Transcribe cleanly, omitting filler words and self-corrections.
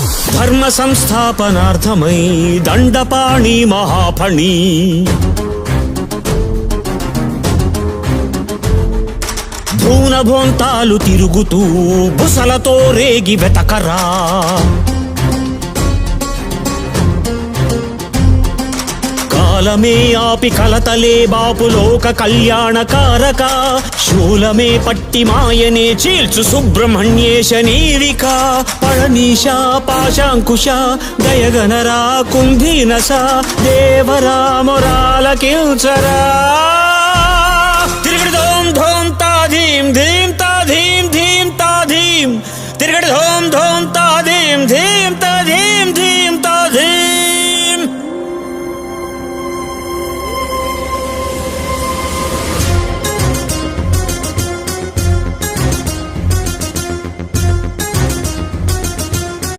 ధర్మ సంస్థాపనార్థమై దండపాణి మహాఫణి భూనభోంతాలు తిరుగుతూ బుసలతో రేగి వెతకరా. కాలమే ఆపి కలతలే బాపు లోక కళ్యాణకారక. శూలమే పట్టి మాయనే చీల్చు సుబ్రహ్మణ్యేశ నీవిక. పళనీశ పాశాంకుశ దయగనరా కుంభీనస దేవరా మొరాలకించరా. తిరిగడి ధోం ధోం తా ధీం ధీం తా ధీం ధీం తా ధీం. తిరిగడి ధోం ధోం తా